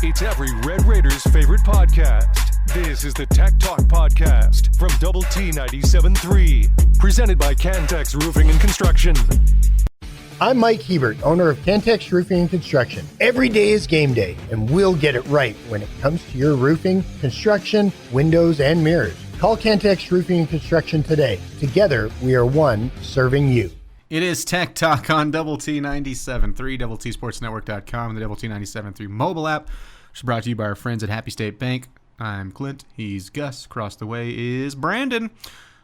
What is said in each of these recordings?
It's every Red Raiders' favorite podcast. This is the Tech Talk Podcast from Double T 97.3, presented by Cantex Roofing and Construction. I'm Mike Hebert, owner of Cantex Roofing and Construction. Every day is game day, and we'll get it right when it comes to your roofing, construction, windows, and mirrors. Call Cantex Roofing and Construction today. Together, we are one serving you. It is Tech Talk on Double T 97.3, DoubleTSportsNetwork.com, and the Double T 97.3 mobile app, which is brought to you by our friends at Happy State Bank. I'm Clint. He's Gus. Across the way is Brandon.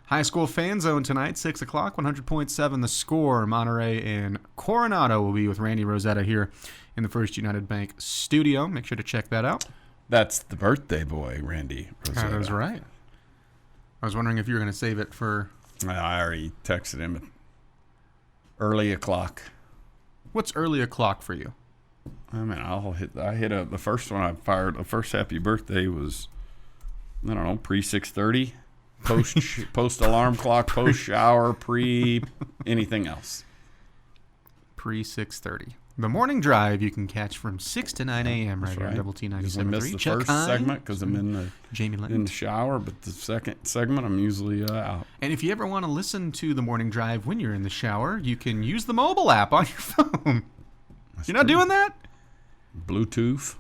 High school fan zone tonight, 6 o'clock, 100.7 the score. Monterey and Coronado will be with Randy Rosetta here in the First United Bank studio. Make sure to check that out. That's the birthday boy, Randy Rosetta. That is right. I was wondering if you were going to save it for... I already texted him at early o'clock. What's early o'clock for you? I mean, I hit the first one I fired. The first happy birthday was, I don't know, pre 6:30, post alarm clock, post shower, pre anything else. Pre 6:30. The morning drive you can catch from 6 to 9 a.m. right here on Double T 97.3. I missed the first segment because I'm in the shower, but the second segment I'm usually out. And if you ever want to listen to the morning drive when you're in the shower, you can use the mobile app on your phone. You're not doing that? Bluetooth.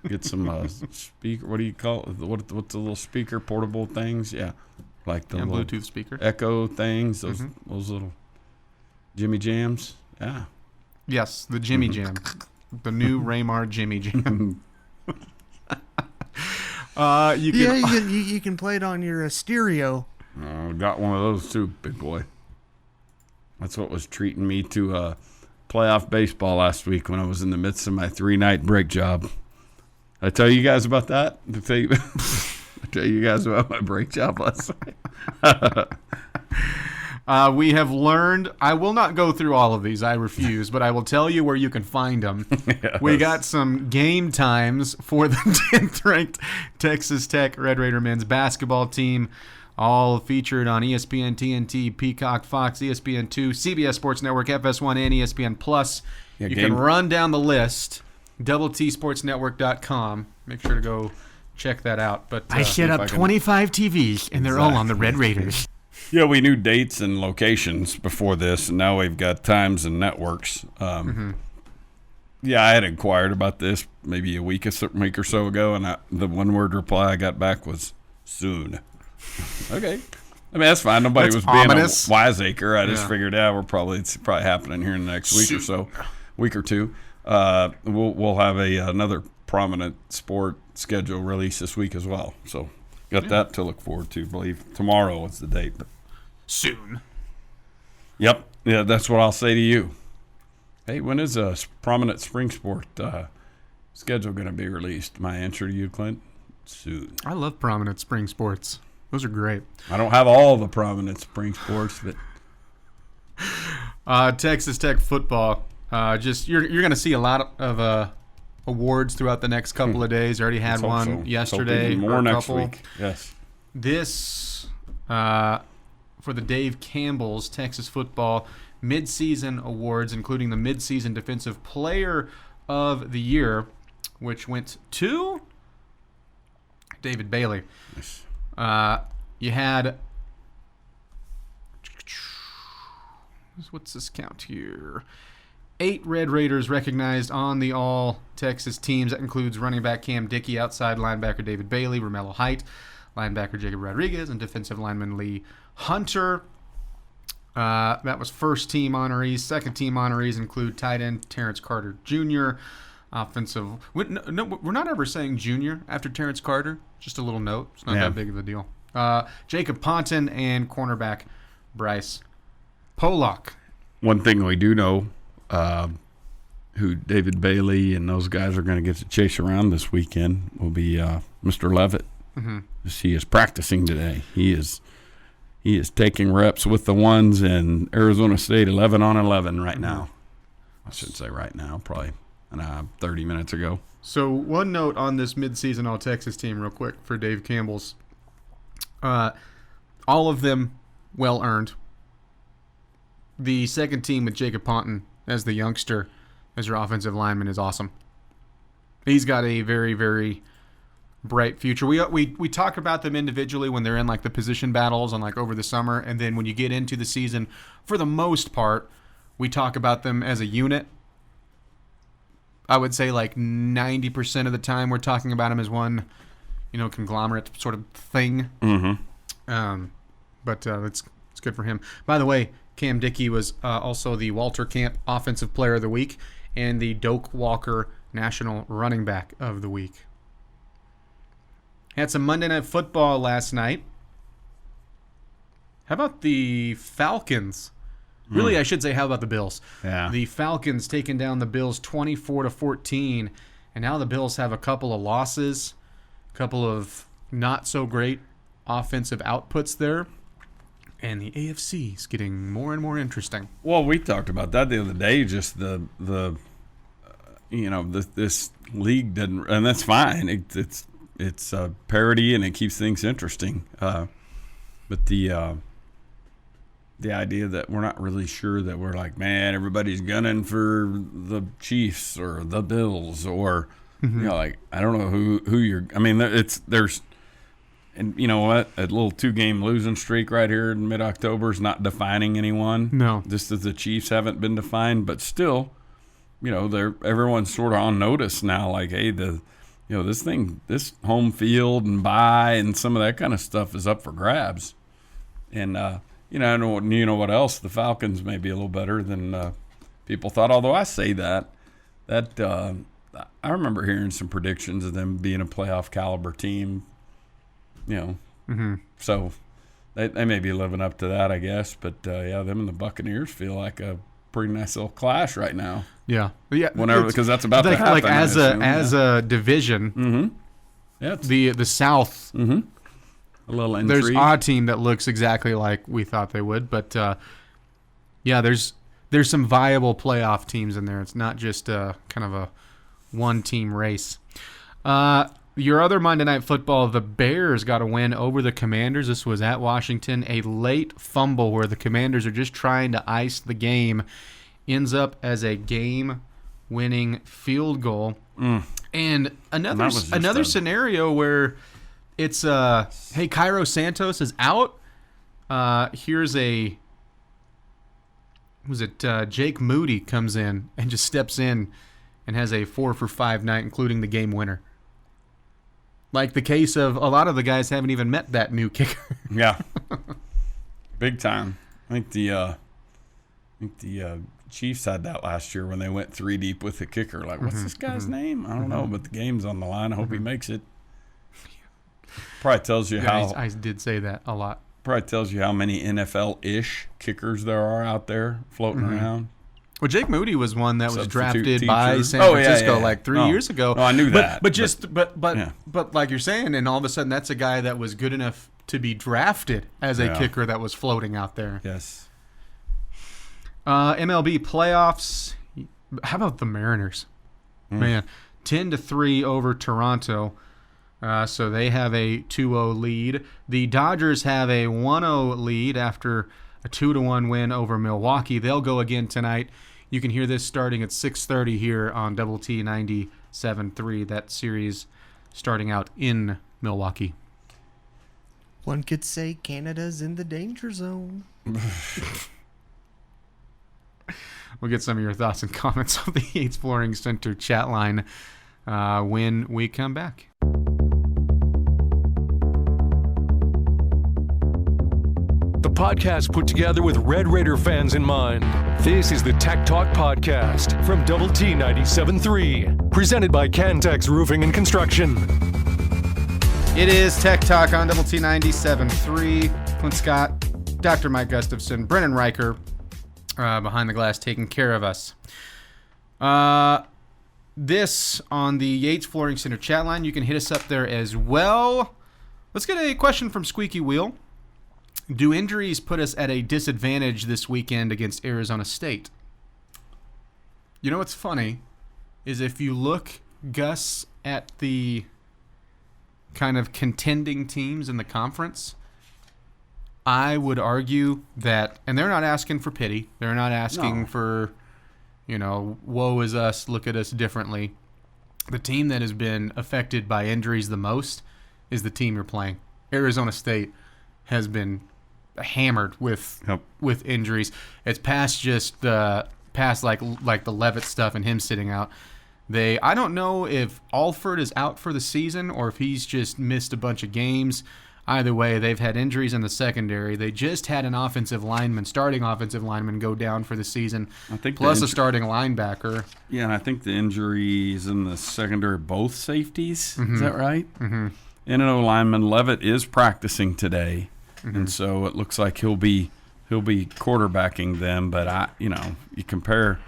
Get some speaker. What do you call it? What's the little speaker portable things? Yeah, like the little Bluetooth speaker, Echo things. Those little Jimmy Jams. Yeah. Yes, the Jimmy Jam, the new Raymar Jimmy Jam. You can play it on your stereo. Got one of those too, big boy. That's what was treating me to playoff baseball last week when I was in the midst of my 3-night break job. I tell you guys about that? I tell you guys about my break job last night. We have learned, I will not go through all of these, I refuse, but I will tell you where you can find them. Yes. We got some game times for the 10th-ranked Texas Tech Red Raider men's basketball team, all featured on ESPN, TNT, Peacock, Fox, ESPN2, CBS Sports Network, FS1, and ESPN+. You can run down the list, DoubleTSportsNetwork.com. Make sure to go check that out. But I set up 25 TVs, and they're all on the Red Raiders. Yeah, we knew dates and locations before this, and now we've got times and networks. Yeah, I had inquired about this maybe a week or so ago, and the one-word reply I got back was soon. Okay. I mean, that's fine. Nobody was being ominous. A wiseacre. I just figured out it's probably happening here in the next week or so, week or two. We'll have another prominent sport schedule release this week as well. So got that to look forward to. I believe tomorrow is the date. But soon. Yep. Yeah, that's what I'll say to you. Hey, when is a prominent spring sport schedule going to be released? My answer to you, Clint, soon. I love prominent spring sports. Those are great. I don't have all the prominent spring sports, but Texas Tech football. You're going to see a lot of awards throughout the next couple of days. Already had one yesterday. More next week. Yes. This for the Dave Campbell's Texas football midseason awards, including the midseason Defensive Player of the Year, which went to David Bailey. Yes. You had, what's this count here? 8 Red Raiders recognized on the All-Texas teams. That includes running back Cam Dickey, outside linebacker David Bailey, Romello Height, linebacker Jacob Rodriguez, and defensive lineman Lee Hunter. That was first-team honorees. Second-team honorees include tight end Terrence Carter Jr., offensive. No, we're not ever saying junior after Terrence Carter. Just a little note. It's not that big of a deal. Jacob Ponton and cornerback Bryce Pollock. One thing we do know, who David Bailey and those guys are going to get to chase around this weekend will be Mr. Levitt. Mm-hmm. He is practicing today. He is taking reps with the ones in Arizona State 11 on 11 right now. I shouldn't say right now, probably 30 minutes ago. So one note on this midseason All-Texas team real quick for Dave Campbell's. All of them well-earned. The second team with Jacob Ponton as the youngster, as your offensive lineman, is awesome. He's got a very, very bright future. We talk about them individually when they're in like the position battles and like over the summer, and then when you get into the season, for the most part, we talk about them as a unit. I would say like 90% of the time we're talking about them as one, conglomerate sort of thing. Mm-hmm. But it's good for him. By the way, Cam Dickey was also the Walter Camp Offensive Player of the Week and the Doak Walker National Running Back of the Week. Had some Monday Night Football last night. How about the Falcons? Really, I should say, how about the Bills? Yeah. The Falcons taking down the Bills 24-14, and now the Bills have a couple of losses, a couple of not so great offensive outputs there, and the AFC is getting more and more interesting. Well, we talked about that the other day. Just this league didn't, and that's fine. It's parity and it keeps things interesting. But the idea that we're not really sure that we're like, man, everybody's gunning for the Chiefs or the Bills or like I don't know who you're. I mean, there's. And you know what? A little 2-game losing streak right here in mid-October is not defining anyone. No. Just as the Chiefs haven't been defined, but still, everyone's sort of on notice now. Like, hey, this home field and bye and some of that kind of stuff is up for grabs. And you know what else? The Falcons may be a little better than people thought. Although I say that I remember hearing some predictions of them being a playoff caliber team. So they may be living up to that, I guess. But them and the Buccaneers feel like a pretty nice little clash right now. Yeah. Whenever, because that's about to happen. Like as a division, yeah, the South. A little intrigue. There's a team that looks exactly like we thought they would, but there's some viable playoff teams in there. It's not just kind of a one-team race. Your other Monday Night Football, the Bears got a win over the Commanders. This was at Washington. A late fumble where the Commanders are just trying to ice the game ends up as a game-winning field goal. And another scenario where it's, hey, Cairo Santos is out. Here's Jake Moody comes in and just steps in and has a 4-for-5 night, including the game winner. Like the case of a lot of the guys haven't even met that new kicker. Yeah, big time. I think the Chiefs had that last year when they went 3 deep with the kicker. Like, what's this guy's name? I don't know, but the game's on the line. I hope he makes it. Probably tells you how. I did say that a lot. Probably tells you how many NFL-ish kickers there are out there floating around. Well, Jake Moody was one that was drafted teacher. by San Francisco like 3 years ago. No, I knew that. But like you're saying, and all of a sudden that's a guy that was good enough to be drafted as a kicker that was floating out there. Yes. MLB playoffs. How about the Mariners? Man, 10-3 over Toronto. So they have a 2-0 lead. The Dodgers have a 1-0 lead after a 2-1 win over Milwaukee. They'll go again tonight. You can hear this starting at 6:30 here on Double T 97.3. That series starting out in Milwaukee. One could say Canada's in the danger zone. We'll get some of your thoughts and comments on the Yates Flooring Center chat line when we come back. Podcast put together with Red Raider fans in mind. This is the Tech Talk Podcast from Double T 97.3, presented by Cantex Roofing and Construction. It is Tech Talk on Double T 97.3. Clint Scott, Dr. Mike Gustafson, Brennan Riker behind the glass taking care of us. This on the Yates Flooring Center chat line. You can hit us up there as well. Let's get a question from Squeaky Wheel. Do injuries put us at a disadvantage this weekend against Arizona State? You know what's funny is if you look, Gus, at the kind of contending teams in the conference, I would argue that, and they're not asking for pity. They're not asking for, woe is us, look at us differently. the team that has been affected by injuries the most is the team you're playing. Arizona State has been hammered with injuries. It's past just past like the Levitt stuff and him sitting out. I don't know if Alford is out for the season or if he's just missed a bunch of games. Either way, they've had injuries in the secondary. They just had an starting offensive lineman, go down for the season, I think plus a starting linebacker. Yeah, and I think the injuries in the secondary, both safeties. Mm-hmm. Is that right? Mm-hmm. And an O-lineman, Levitt, is practicing today, and so it looks like he'll be quarterbacking them. But you compare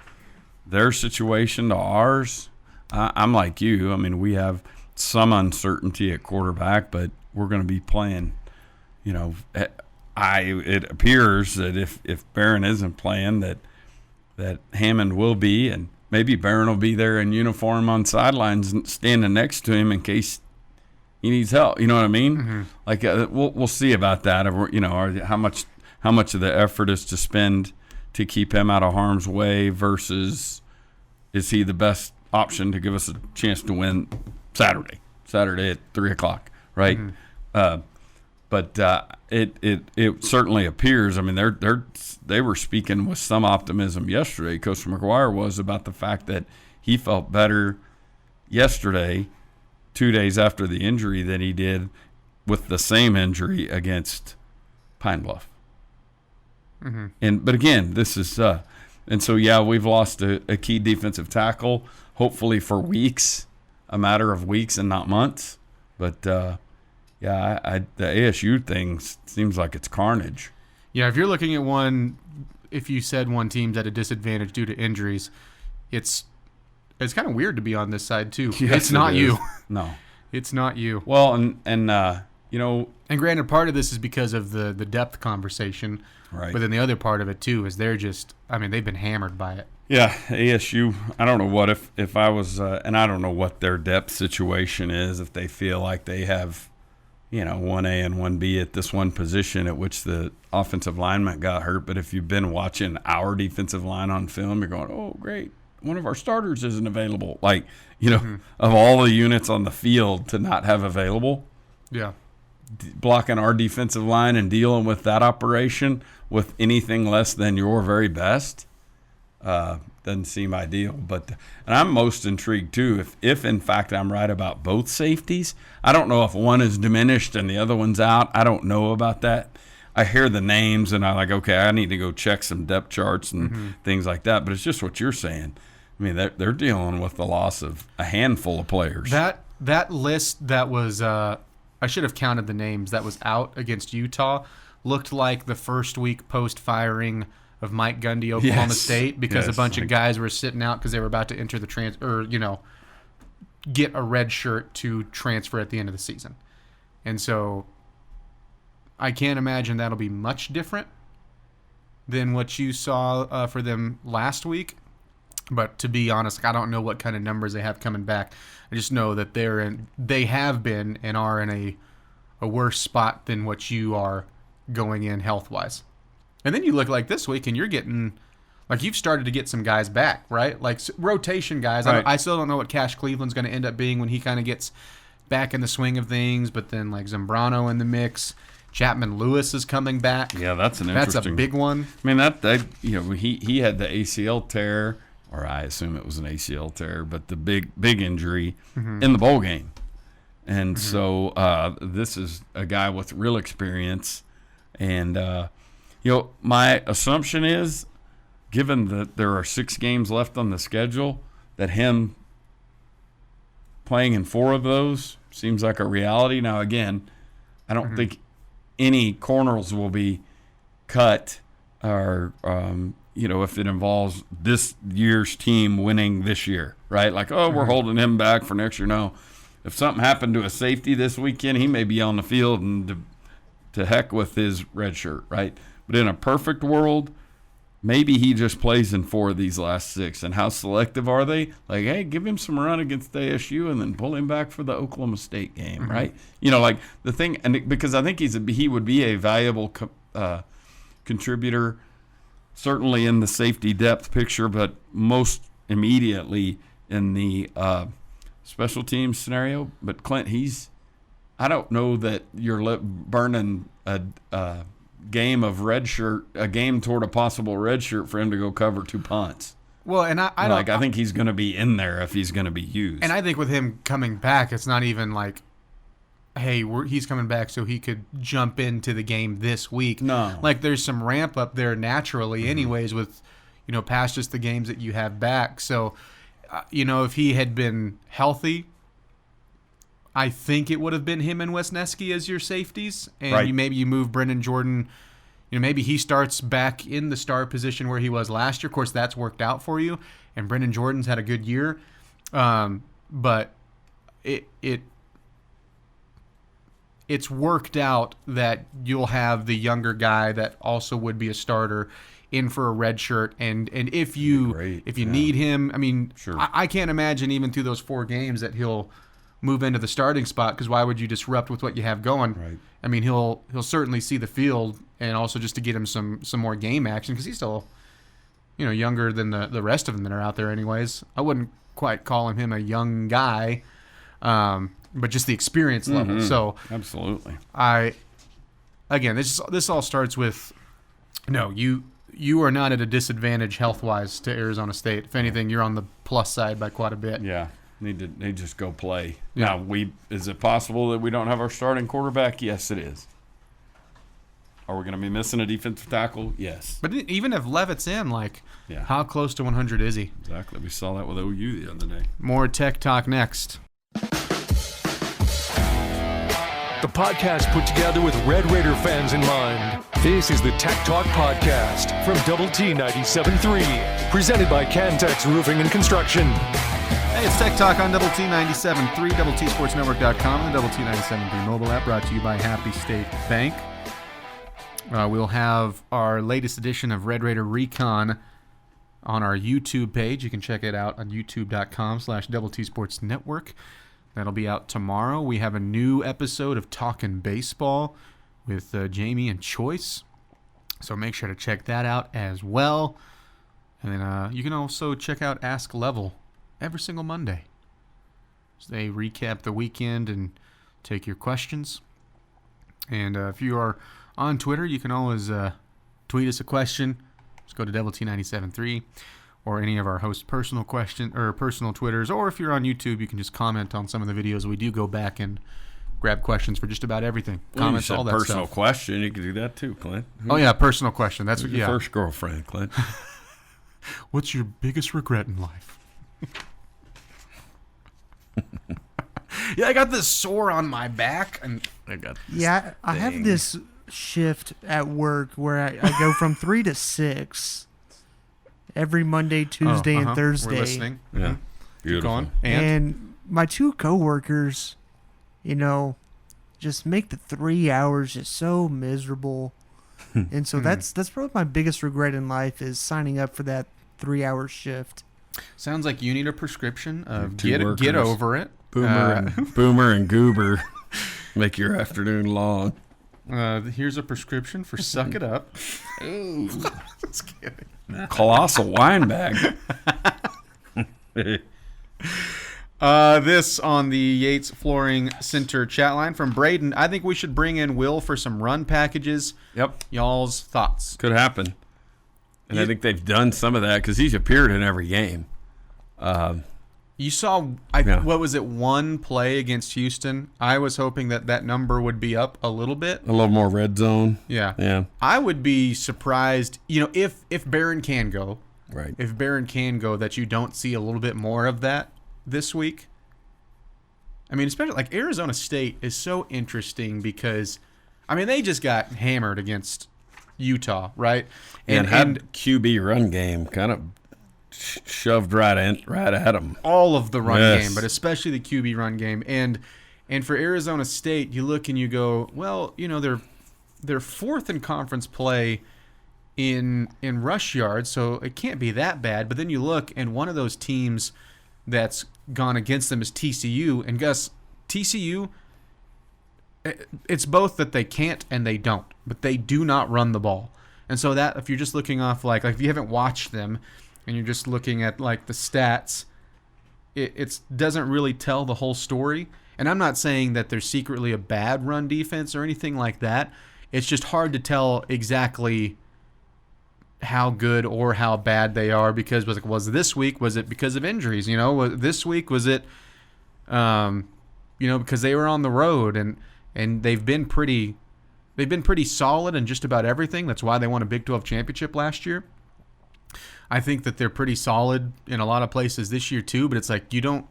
their situation to ours. I'm like you. I mean, we have some uncertainty at quarterback, but we're going to be playing. It appears that if Barron isn't playing, that Hammond will be, and maybe Barron will be there in uniform on sidelines, standing next to him in case he needs help. You know what I mean? Mm-hmm. Like we'll see about that. How much of the effort is to spend to keep him out of harm's way versus is he the best option to give us a chance to win Saturday at 3:00, right? Mm-hmm. But it certainly appears. I mean, they were speaking with some optimism yesterday. Coach McGuire was about the fact that he felt better yesterday, 2 days after the injury, than he did with the same injury against Pine Bluff. Mm-hmm. But again, this is and so we've lost a key defensive tackle, hopefully for weeks, a matter of weeks and not months. But the ASU thing seems like it's carnage. Yeah, if you're looking at if you said one team's at a disadvantage due to injuries, it's kind of weird to be on this side too. Yes, it's not you. No, it's not you. Well, and granted, part of this is because of the depth conversation. Right. But then the other part of it too is they've been hammered by it. Yeah, ASU, I don't know what if I was and I don't know what their depth situation is, if they feel like they have 1A and 1B at this one position at which the offensive lineman got hurt. But if you've been watching our defensive line on film, you're going, oh, great, one of our starters isn't available. Like, of all the units on the field to not have available. Yeah. Blocking our defensive line and dealing with that operation with anything less than your very best doesn't seem ideal. And I'm most intrigued too if in fact I'm right about both safeties. I don't know if one is diminished and the other one's out. I don't know about that. I hear the names and I'm like, okay, I need to go check some depth charts and things like that. But it's just what you're saying. I mean, they're dealing with the loss of a handful of players. That list that was I should have counted the names that was out against Utah looked like the first week post-firing of Mike Gundy, Oklahoma State, because a bunch of guys were sitting out because they were about to enter the get a red shirt to transfer at the end of the season. And so I can't imagine that'll be much different than what you saw for them last week. But to be honest, I don't know what kind of numbers they have coming back. I just know that they have been and are in a worse spot than what you are going in health-wise. And then you look like this week and you're getting, like you've started to get some guys back, right? Like rotation guys. Right. I still don't know what Cash Cleveland's going to end up being when he kind of gets back in the swing of things, but then like Zambrano in the mix. Chapman Lewis is coming back. Yeah, that's a big one. I mean, he had the ACL tear, or I assume it was an ACL tear, but the big injury in the bowl game. And so this is a guy with real experience. And, my assumption is, given that there are 6 games left on the schedule, that him playing in 4 of those seems like a reality. Now, again, I don't think any corners will be cut or if it involves this year's team winning this year, right? Like, we're holding him back for next year. No. If something happened to a safety this weekend, he may be on the field and to heck with his red shirt, right? But in a perfect world, maybe he just plays in 4 of these last 6. And how selective are they? Like, hey, give him some run against ASU and then pull him back for the Oklahoma State game, right? Like the thing, and because I think he would be a valuable contributor, certainly in the safety depth picture, but most immediately in the special teams scenario. But Clint, I don't know that you're burning a game of red shirt, a game toward a possible red shirt for him to go cover 2 punts. Well, and I think he's going to be in there if he's going to be used. And I think with him coming back, it's not even like, hey, he's coming back so he could jump into the game this week. No. Like, there's some ramp up there naturally anyways with, past just the games that you have back. So, if he had been healthy, I think it would have been him and Wisniewski as your safeties. And right. maybe you move Brendan Jordan. Maybe he starts back in the star position where he was last year. Of course, that's worked out for you. And Brendan Jordan's had a good year. But it's worked out that you'll have the younger guy that also would be a starter in for a red shirt. And if you need him, I mean, sure. I can't imagine even through those 4 games that he'll move into the starting spot, because why would you disrupt with what you have going? Right. I mean, he'll certainly see the field, and also just to get him some more game action, because he's still, younger than the rest of them that are out there anyways. I wouldn't quite call him a young guy, but just the experience level. Mm-hmm. So absolutely. This all starts with, no, you are not at a disadvantage health-wise to Arizona State. If anything, you're on the plus side by quite a bit. Yeah. Need to just go play. Yeah. Now, is it possible that we don't have our starting quarterback? Yes, it is. Are we going to be missing a defensive tackle? Yes. But even if Levitt's in, Yeah. how close to 100 is he? Exactly. We saw that with OU the other day. More Tech Talk next. The podcast put together with Red Raider fans in mind. This is the Tech Talk Podcast from Double T 97.3, presented by Cantex Roofing and Construction. Hey, it's Tech Talk on Double T 97.3, DoubleTSportsNetwork.com, and the Double T 97.3 mobile app, brought to you by Happy State Bank. We'll have our latest edition of Red Raider Recon on our YouTube page. You can check it out on youtube.com/DoubleTSportsNetwork. That'll be out tomorrow. We have a new episode of Talkin' Baseball with Jamie and Choice, so make sure to check that out as well. And then you can also check out Ask Level every single Monday. So they recap the weekend and take your questions. And if you are on Twitter, you can always tweet us a question. Just go to Double T 97.3 or any of our hosts' personal Twitters. Or if you're on YouTube, you can just comment on some of the videos. We do go back and grab questions for just about everything. Comments, all that stuff. Personal question, you can do that too, Clint. Oh yeah, personal question. That's Who's what. your Yeah. first girlfriend, Clint? What's your biggest regret in life? Yeah, I got this sore on my back, and I got this Yeah, I thing. have this shift at work where I go from 3 to 6 every Monday, Tuesday, and Thursday. We're listening. Yeah. Keep Beautiful. going. And my 2 coworkers, just make the 3 hours just so miserable. And so that's probably my biggest regret in life, is signing up for that 3-hour shift. Sounds like you need a prescription of Two get workers. over it. Boomer and Goober make your afternoon long. Here's a prescription for Suck It Up. Ooh. Just kidding. Colossal wine bag. This on the Yates Flooring Center chat line from Braden. I think we should bring in Will for some run packages. Yep. Y'all's thoughts. Could happen. And I think they've done some of that because he's appeared in every game. You saw, what was it, one play against Houston? I was hoping that number would be up a little bit. A little more red zone. Yeah. Yeah. I would be surprised, if Barron can go. Right. If Barron can go, that you don't see a little bit more of that this week. I mean, especially like Arizona State is so interesting because, they just got hammered against Utah, right? And had QB run game kind of shoved right at him. All of the run game, but especially the QB run game. And for Arizona State, you look and you go, well, they're fourth in conference play in rush yards, so it can't be that bad. But then you look, and one of those teams that's gone against them is TCU. And Gus, TCU, it's both that they can't and they don't, but they do not run the ball. And so that, if you're just looking off like if you haven't watched them and you're just looking at like the stats, it doesn't really tell the whole story. And I'm not saying that there's secretly a bad run defense or anything like that. It's just hard to tell exactly how good or how bad they are, because was this week, was it because of injuries? This week, was it because they were on the road and they've been pretty solid in just about everything. That's why they won a Big 12 championship last year. I think that they're pretty solid in a lot of places this year too, but it's like you don't,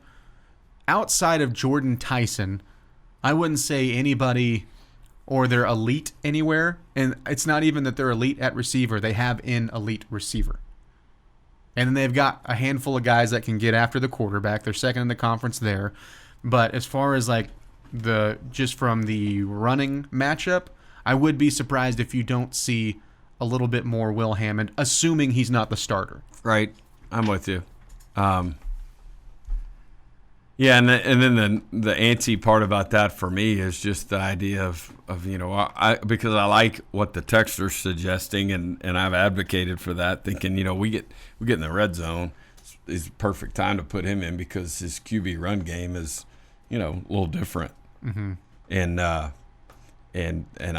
outside of Jordan Tyson, I wouldn't say anybody or they're elite anywhere. And it's not even that they're elite at receiver. They have an elite receiver. And then they've got a handful of guys that can get after the quarterback. They're second in the conference there. But as far as like just from the running matchup, I would be surprised if you don't see a little bit more Will Hammond, assuming he's not the starter. Right. I'm with you. Yeah, and then the antsy part about that for me is just the idea of because I like what the texter's suggesting, and I've advocated for that, thinking we get in the red zone, is the perfect time to put him in because his QB run game is a little different, and I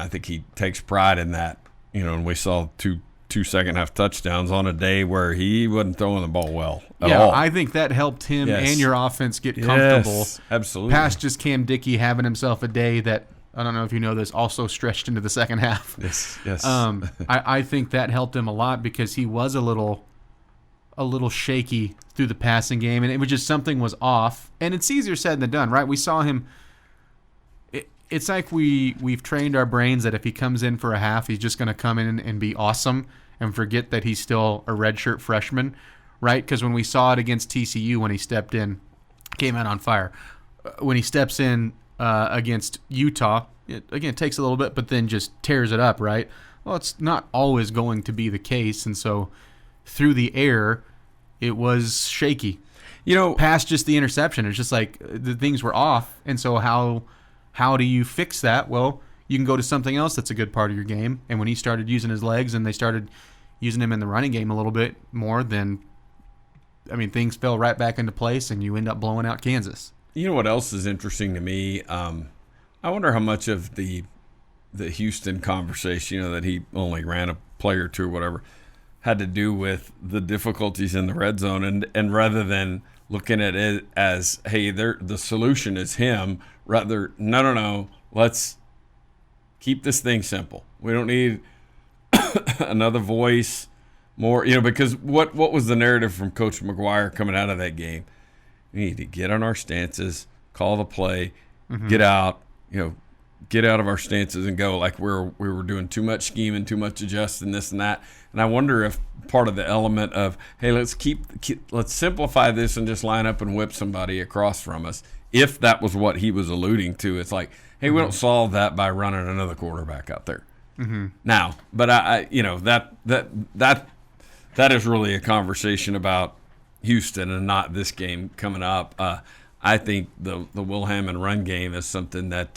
think he takes pride in that. And we saw two second half touchdowns on a day where he wasn't throwing the ball well at all. I think that helped him and your offense get comfortable. Yes, absolutely. Past just Cam Dickey having himself a day that, I don't know if you know this, also stretched into the second half. Yes. I think that helped him a lot because he was a little shaky through the passing game, and it was just something was off. And it's easier said than done, right? We saw him. It's like we've trained our brains that if he comes in for a half, he's just going to come in and be awesome and forget that he's still a redshirt freshman, right? Because when we saw it against TCU when he stepped in, came out on fire. When he steps in against Utah, it takes a little bit, but then just tears it up, right? Well, it's not always going to be the case, and so through the air, it was shaky. Past just the interception, it's just like the things were off, and so how do you fix that? Well, you can go to something else that's a good part of your game. And when he started using his legs and they started using him in the running game a little bit more, then, things fell right back into place and you end up blowing out Kansas. You know what else is interesting to me? I wonder how much of the Houston conversation, that he only ran a play or two or whatever, had to do with the difficulties in the red zone. And rather than looking at it as, hey, the solution is him, rather, no, let's keep this thing simple. We don't need another voice more, because what was the narrative from Coach McGuire coming out of that game? We need to get on our stances, call the play, get out of our stances and go, like we were doing too much scheming, too much adjusting, this and that. And I wonder if part of the element of, hey, let's simplify this and just line up and whip somebody across from us. If that was what he was alluding to, it's like, hey, we don't solve that by running another quarterback out there. Now, but that is really a conversation about Houston and not this game coming up. I think the Will Hammond run game is something that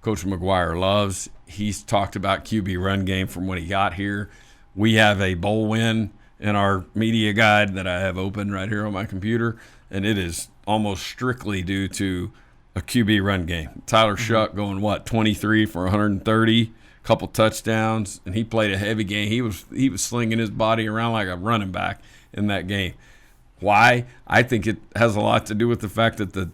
Coach McGuire loves. He's talked about QB run game from when he got here. We have a bowl win in our media guide that I have open right here on my computer, and it is almost strictly due to a QB run game. Tyler Shuck going 23 for 130, couple touchdowns, and he played a heavy game. He was slinging his body around like a running back in that game. Why? I think it has a lot to do with the fact that the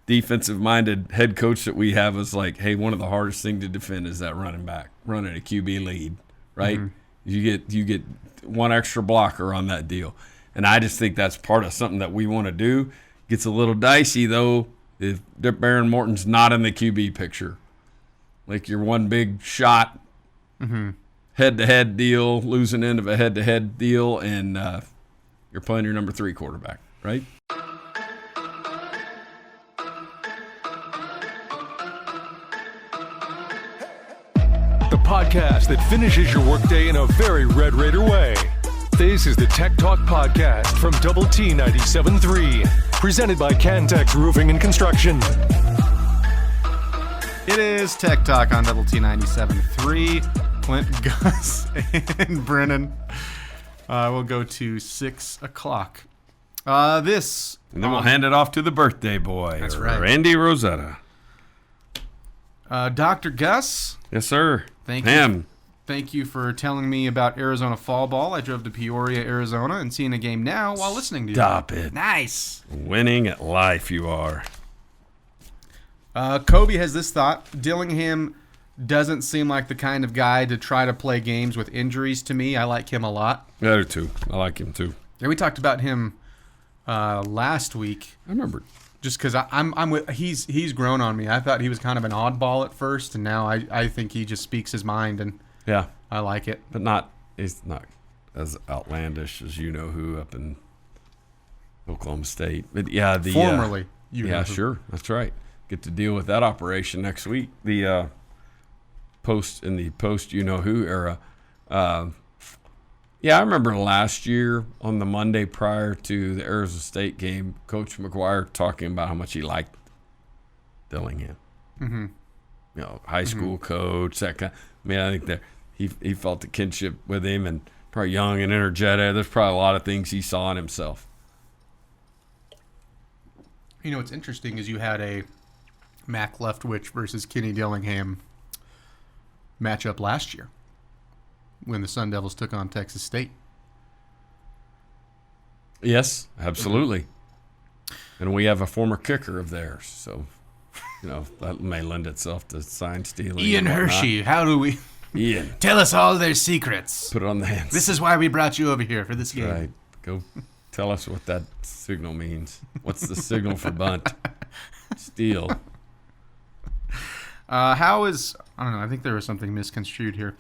defensive-minded head coach that we have is like, hey, one of the hardest things to defend is that running back, running a QB lead, right? You get one extra blocker on that deal. And I just think that's part of something that we want to do. Gets a little dicey, though, if Baron Morton's not in the QB picture. Like your one big shot, head-to-head deal, losing end of a head-to-head deal, and you're playing your number 3 quarterback, right? The podcast that finishes your workday in a very Red Raider way. This is the Tech Talk Podcast from Double T 97.3, presented by Cantex Roofing and Construction. It is Tech Talk on Double T 97.3. Clint, Gus, and Brennan. We'll go to 6 o'clock. This. And then we'll hand it off to the birthday boy. That's right. Randy Rosetta. Dr. Gus. Yes, sir. Thank Ham. you. Thank you for telling me about Arizona fall ball. I drove to Peoria, Arizona, and seeing a game now while listening to you. Stop it. Nice. Winning at life you are. Kobe has this thought. Dillingham doesn't seem like the kind of guy to try to play games with injuries to me. I like him a lot. The other two. I like him too. Yeah, we talked about him last week. I remember. Just because he's grown on me. I thought he was kind of an oddball at first, and now I think he just speaks his mind, and Yeah. I like it. But he's not as outlandish as you know who up in Oklahoma State. But yeah, Formerly. Sure. That's right. Get to deal with that operation next week. The post you know who era. Yeah, I remember last year on the Monday prior to the Arizona State game, Coach McGuire talking about how much he liked Dillingham. Mm-hmm. You know, high school coach, that kind. I mean, I think that he felt the kinship with him, and probably young and energetic. There's probably a lot of things he saw in himself. You know, what's interesting is you had a Mac Leftwich versus Kenny Dillingham matchup last year when the Sun Devils took on Texas State. Yes, absolutely. And we have a former kicker of theirs, so that may lend itself to sign stealing. Ian Hershey, how do we... Ian. Tell us all their secrets. Put it on the hands. This is why we brought you over here for this game. Right. Go tell us what that signal means. What's the signal for bunt? Steal. I don't know, I think there was something misconstrued here.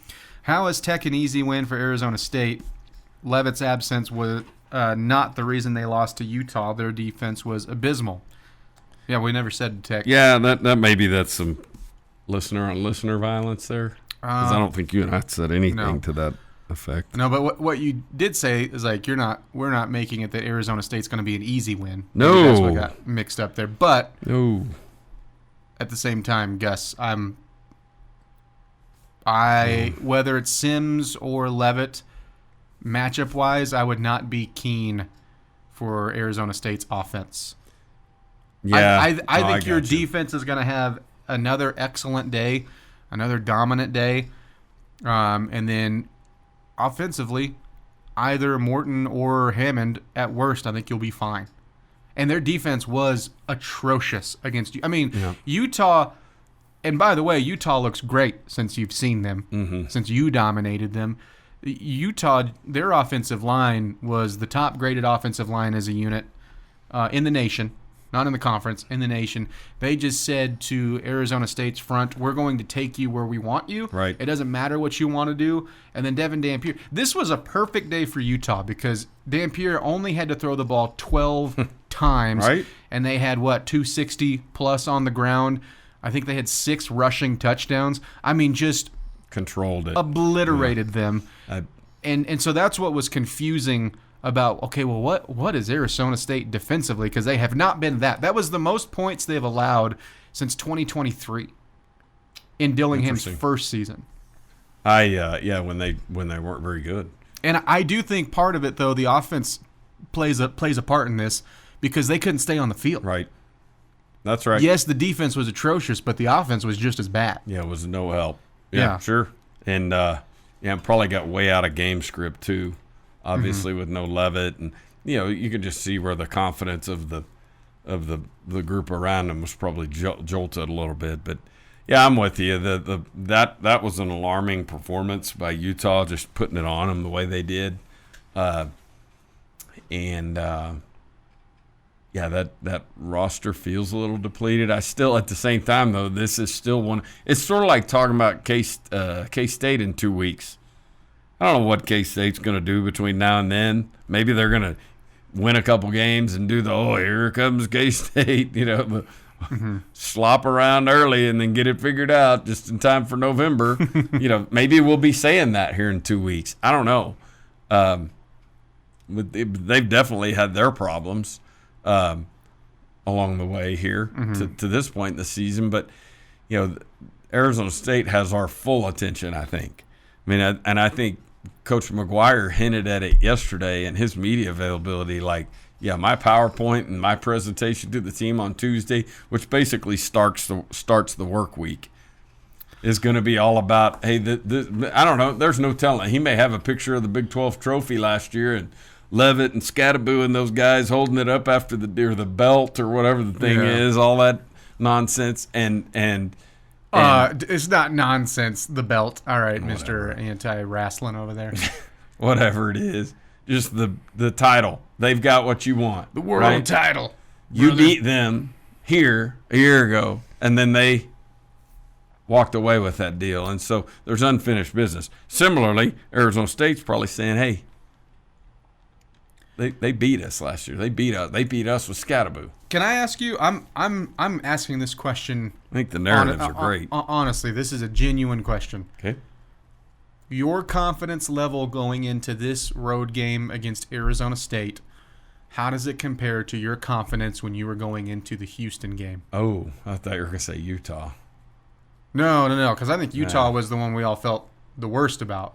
How is Tech an easy win for Arizona State? Levitt's absence was not the reason they lost to Utah. Their defense was abysmal. Yeah, we never said Tech. Yeah, that maybe that's some listener violence there. Because I don't think you and I said anything to that effect. No, but what you did say is like we're not making it that Arizona State's going to be an easy win. No, maybe that's what got mixed up there. But no, at the same time, Gus, whether it's Sims or Levitt, matchup wise, I would not be keen for Arizona State's offense. Yeah, I think your defense is going to have another excellent day, another dominant day, and then offensively, either Morton or Hammond at worst, I think you'll be fine. And their defense was atrocious against you. I mean, Utah, and by the way, Utah looks great since you've seen them, since you dominated them. Utah, their offensive line was the top graded offensive line as a unit in the nation. Not in the conference, in the nation. They just said to Arizona State's front, we're going to take you where we want you. Right. It doesn't matter what you want to do. And then Devin Dampier. This was a perfect day for Utah because Dampier only had to throw the ball 12 times. Right. And they had, 260 plus on the ground. I think they had 6 rushing touchdowns. I mean, just controlled it. Obliterated them. And so that's what was confusing about, okay, well, what is Arizona State defensively? Because they have not been that. That was the most points they've allowed since 2023 in Dillingham's first season. When they weren't very good. And I do think part of it, though, the offense plays a part in this because they couldn't stay on the field. Right. That's right. Yes, the defense was atrocious, but the offense was just as bad. Yeah, it was no help. Yeah. Sure. And probably got way out of game script too. Obviously, with no Levitt, and you could just see where the confidence of the group around him was probably jolted a little bit. But yeah, I'm with you. That was an alarming performance by Utah, just putting it on them the way they did, that roster feels a little depleted. I still, at the same time though, this is still one. It's sort of like talking about K-State in 2 weeks. I don't know what K-State's going to do between now and then. Maybe they're going to win a couple games and do here comes K-State, slop around early and then get it figured out just in time for November. Maybe we'll be saying that here in 2 weeks. I don't know. But they've definitely had their problems along the way here to this point in the season. But, Arizona State has our full attention, I think. I think Coach McGuire hinted at it yesterday in his media availability, like, yeah, my PowerPoint and my presentation to the team on Tuesday, which basically starts the work week, is going to be all about, hey, I don't know, there's no telling. He may have a picture of the Big 12 trophy last year and Levitt and Scattaboo and those guys holding it up after the belt or whatever the thing is, all that nonsense. And it's not nonsense, the belt. All right, whatever. Mr. Anti-Wrestling over there. Whatever it is. Just the title. They've got what you want. The world title. You beat them here a year ago, and then they walked away with that deal. And so there's unfinished business. Similarly, Arizona State's probably saying, hey, they beat us last year. They beat us with Scattaboo. Can I ask you? I'm asking this question. I think the narratives are great. Honestly, this is a genuine question. Okay. Your confidence level going into this road game against Arizona State, how does it compare to your confidence when you were going into the Houston game? Oh, I thought you were going to say Utah. No, because I think Utah was the one we all felt the worst about.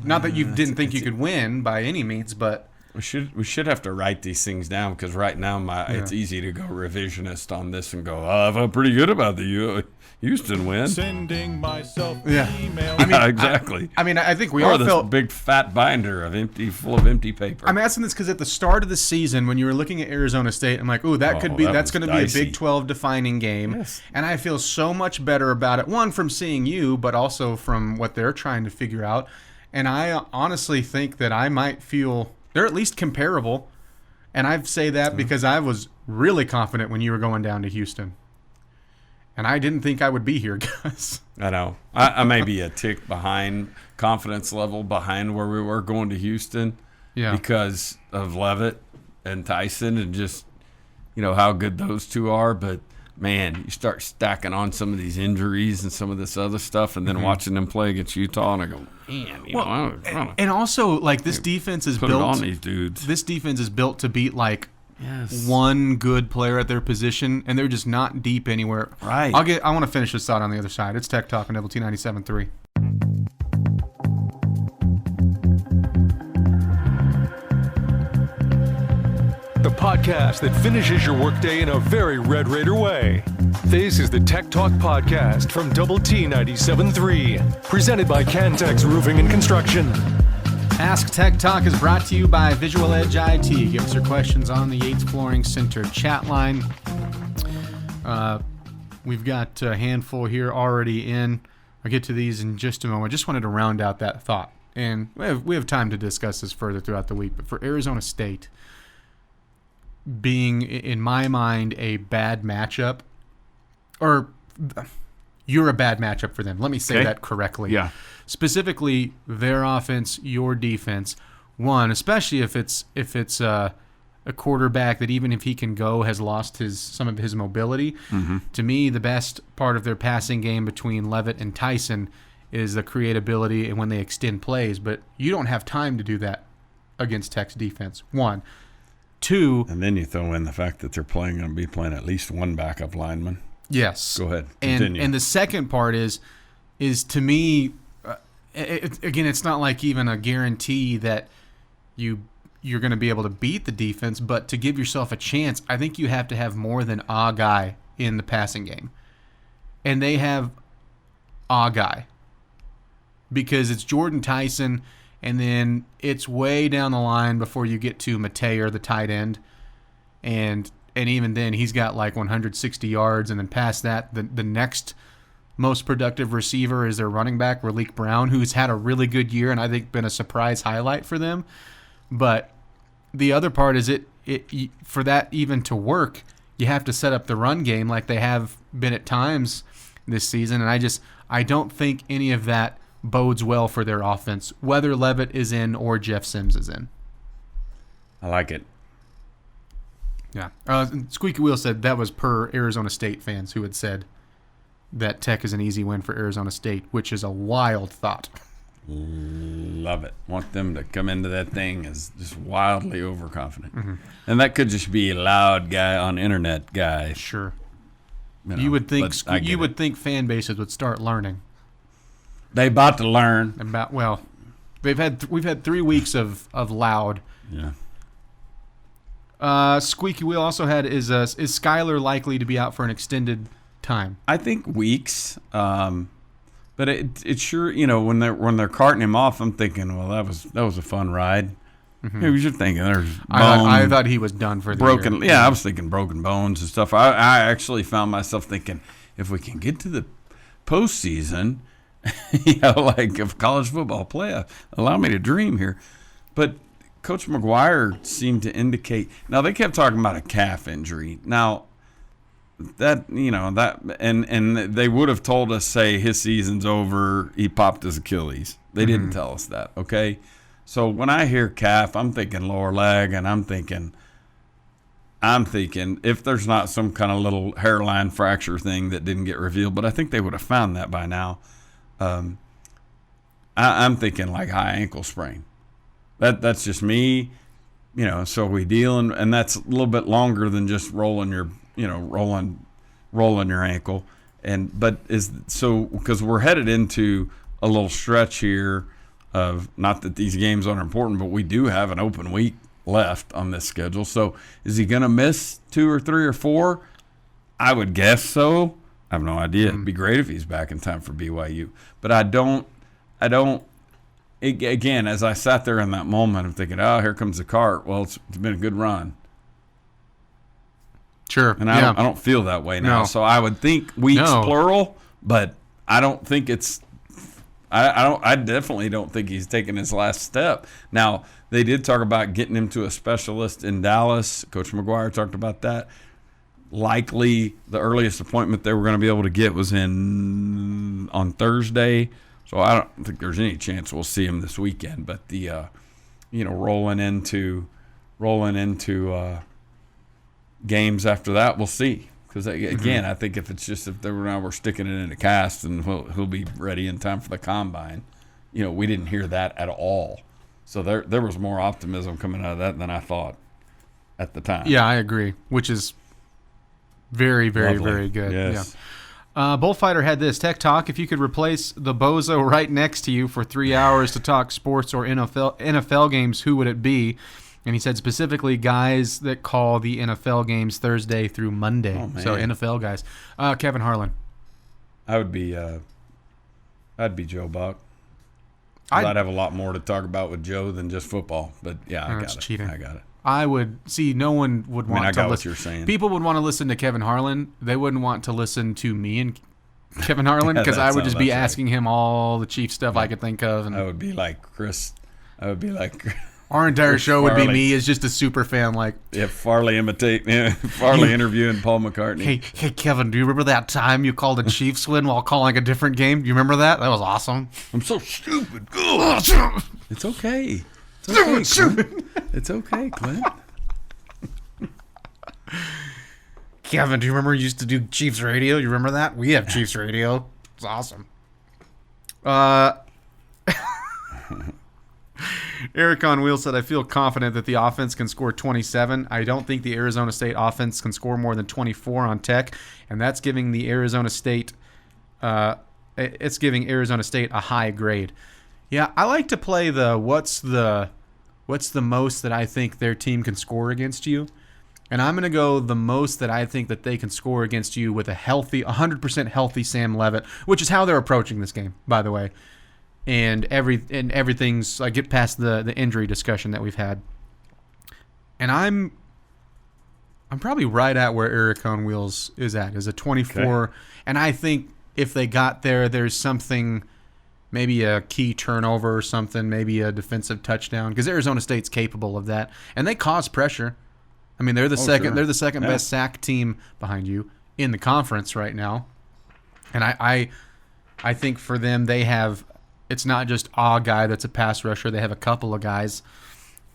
Not that you didn't think you could win by any means, but we should have to write these things down, because right now it's easy to go revisionist on this and go, I felt pretty good about the Houston win. Sending myself email. I mean, exactly. I think we all felt big fat binder full of empty paper. I'm asking this because at the start of the season, when you were looking at Arizona State, I'm like, that's going to be a Big 12 defining game. Yes. And I feel so much better about it. One, from seeing you, but also from what they're trying to figure out. And I honestly think that I might feel they're at least comparable. And I say that because I was really confident when you were going down to Houston. And I didn't think I would be here, Gus. I know. I may be a tick behind, confidence level behind where we were going to Houston, because of Levitt and Tyson and just, how good those two are. But, man, you start stacking on some of these injuries and some of this other stuff, and then watching them play against Utah, and I go, man, and also, like, this defense is put built it on these dudes. This defense is built to beat, like, one good player at their position, and they're just not deep anywhere. Right. I want to finish this thought on the other side. It's Tech Talk on Double T 97.3. The podcast that finishes your workday in a very Red Raider way. This is the Tech Talk Podcast from Double T 97.3, presented by Cantex Roofing and Construction. Ask Tech Talk is brought to you by Visual Edge IT. Give us your questions on the Yates Flooring Center chat line. We've got a handful here already in. I'll get to these in just a moment. I just wanted to round out that thought. And we have time to discuss this further throughout the week. But for Arizona State being, in my mind, a bad matchup, or you're a bad matchup for them. Let me say that correctly. Yeah. Specifically, their offense, your defense. One, especially if it's a quarterback that, even if he can go, has lost some of his mobility. Mm-hmm. To me, the best part of their passing game between Levitt and Tyson is the creatability and when they extend plays. But you don't have time to do that against Tech's defense. One. Two. And then you throw in the fact that they're going to be playing at least one backup lineman. Yes. Go ahead. Continue. And the second part is to me, again, it's not like even a guarantee that you're going to be able to beat the defense, but to give yourself a chance, I think you have to have more than a guy in the passing game. And they have a guy. Because it's Jordan Tyson, and then it's way down the line before you get to Mateer, the tight end. And even then, he's got like 160 yards, and then past that, the next most productive receiver is their running back, Raleek Brown, who's had a really good year and I think been a surprise highlight for them. But the other part is for that even to work, you have to set up the run game like they have been at times this season, and I don't think any of that bodes well for their offense, whether Levitt is in or Jeff Sims is in. I like it. Yeah. Squeaky Wheel said that was per Arizona State fans who had said that Tech is an easy win for Arizona State, which is a wild thought. Love it. Want them to come into that thing as just wildly overconfident. Mm-hmm. And that could just be a loud guy on internet guy. Sure. You would think fan bases would start learning. They about to learn. We've had 3 weeks of loud. Yeah. Squeaky Wheel also had is Skyler likely to be out for an extended time? I think weeks. But it sure, when they're carting him off, I'm thinking, well, that was a fun ride. Mm-hmm. You're thinking there's I thought he was done for the broken. year. Yeah, I was thinking broken bones and stuff. I actually found myself thinking, if we can get to the postseason, like of college football playoff, allow me to dream here. But Coach McGuire seemed to indicate. Now they kept talking about a calf injury. Now that and they would have told us, say his season's over, he popped his Achilles. They didn't tell us that. Okay. So when I hear calf, I'm thinking lower leg, and I'm thinking if there's not some kind of little hairline fracture thing that didn't get revealed, but I think they would have found that by now. I'm thinking like high ankle sprain. That's just me, So we deal, and that's a little bit longer than just rolling your ankle, because we're headed into a little stretch here. Of not that these games aren't important, but we do have an open week left on this schedule. So is he going to miss 2 or 3 or 4? I would guess so. I have no idea. It'd be great if he's back in time for BYU. But I don't. Again, as I sat there in that moment, I'm thinking, oh, here comes the cart. Well, it's been a good run. Sure. And I don't feel that way now. No. So I would think weeks plural, but I don't think it's. I definitely don't think he's taking his last step. Now, they did talk about getting him to a specialist in Dallas. Coach McGuire talked about that. Likely the earliest appointment they were going to be able to get was on Thursday. So I don't think there's any chance we'll see him this weekend. But the rolling into games after that, we'll see. Because, again, I think if we're sticking it in a cast and he'll be ready in time for the combine, we didn't hear that at all. So there was more optimism coming out of that than I thought at the time. Yeah, I agree, which is very, very, Lovely. Very good. Yes. Yeah. Bullfighter had this. Tech Talk, if you could replace the bozo right next to you for 3 hours to talk sports or NFL games, who would it be? And he said specifically guys that call the NFL games Thursday through Monday. Oh, man. So NFL guys. Kevin Harlan. I'd be Joe Buck. I'd have a lot more to talk about with Joe than just football. But yeah, I got it. Cheating. I got it. I would see. No one would want I to got listen. what you're saying. People would want to listen to Kevin Harlan. They wouldn't want to listen to me and Kevin Harlan because I would just be asking him all the Chief stuff I could think of. And I would be like Chris. I would be like. Our entire show would be Farley. me as just a super fan. Like, Farley interviewing Paul McCartney. Hey, Kevin, do you remember that time you called a Chiefs win while calling a different game? Do you remember that? That was awesome. I'm so stupid. It's okay. It's okay, Clint. It's okay, Clint. Kevin, do you remember you used to do Chiefs radio? You remember that? We have Chiefs radio. It's awesome. Eric on Wheel said, I feel confident that the offense can score 27. I don't think the Arizona State offense can score more than 24 on Tech, and that's giving the Arizona State it's giving Arizona State a high grade. Yeah, I like to play the what's the most that I think their team can score against you. And I'm going to go the most that I think that they can score against you with a 100% healthy Sam Leavitt, which is how they're approaching this game, by the way. And everything's like get past the injury discussion that we've had, and I'm probably right at where Eric on Wheels is at, is a 24. Okay. And I think if they got there, there's something, maybe a key turnover or something, maybe a defensive touchdown, because Arizona State's capable of that, and they cause pressure. I mean, they're the second. Sure. They're the second best sack team behind you in the conference right now, and I think for them they have. It's not just a guy that's a pass rusher. They have a couple of guys.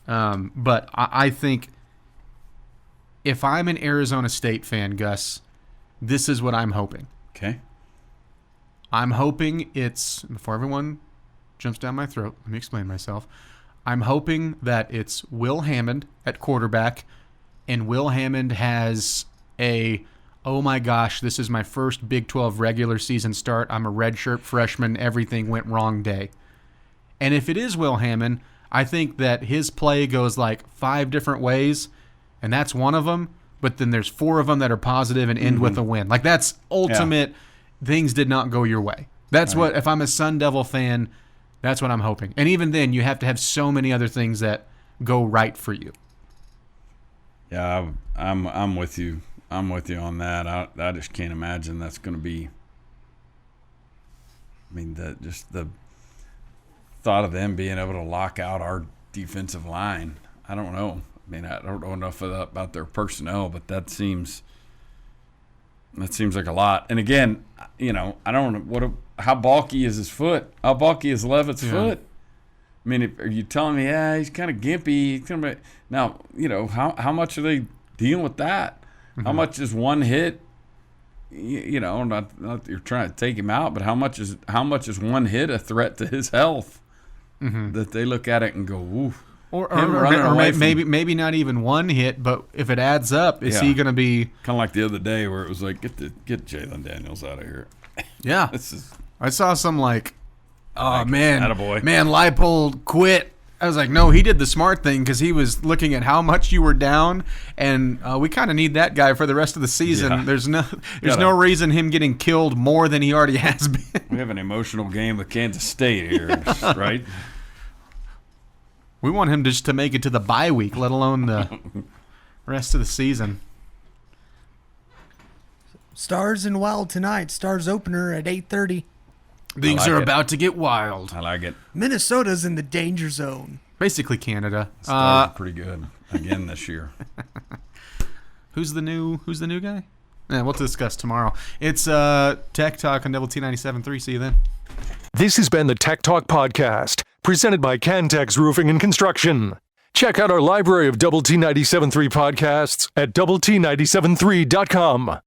But I think if I'm an Arizona State fan, Gus, this is what I'm hoping. Okay. I'm hoping it's, before everyone jumps down my throat, let me explain myself. I'm hoping that it's Will Hammond at quarterback, and Will Hammond has oh my gosh, this is my first Big 12 regular season start. I'm a redshirt freshman. Everything went wrong day. And if it is Will Hammond, I think that his play goes like 5 different ways, and that's one of them. But then there's 4 of them that are positive and end with a win. Like, that's ultimate. Things did not go your way. That's what, if I'm a Sun Devil fan, that's what I'm hoping. And even then, you have to have so many other things that go right for you. Yeah, I'm with you. I'm with you on that. I just can't imagine that's going to be. I mean, the thought of them being able to lock out our defensive line. I don't know. I mean, I don't know enough about their personnel, but that seems like a lot. And again, you know, I don't know how bulky is his foot? How bulky is Levitt's foot? I mean, are you telling me, he's kind of gimpy? Now, you know, how much are they dealing with that? How much is one hit? You know, not that you're trying to take him out, but how much is one hit a threat to his health? That they look at it and go, ooh. Or maybe not even one hit, but if it adds up, is he going to be kind of like the other day where it was like, get Jalen Daniels out of here? Yeah, I saw some like, oh man, attaboy. Man, Leipold quit. I was like, no, he did the smart thing because he was looking at how much you were down, and we kind of need that guy for the rest of the season. Yeah. There's no reason him getting killed more than he already has been. We have an emotional game with Kansas State here, right? We want him just to make it to the bye week, let alone the rest of the season. Stars and Wild tonight. Stars opener at 8:30. Things are about to get wild. I like it. Minnesota's in the danger zone. Basically Canada. Stars are pretty good again this year. Who's the new guy? Yeah, we'll discuss tomorrow. It's Tech Talk on Double T 97.3. See you then. This has been the Tech Talk Podcast, presented by Cantex Roofing and Construction. Check out our library of Double T 97.3 podcasts at doublet97.3.com.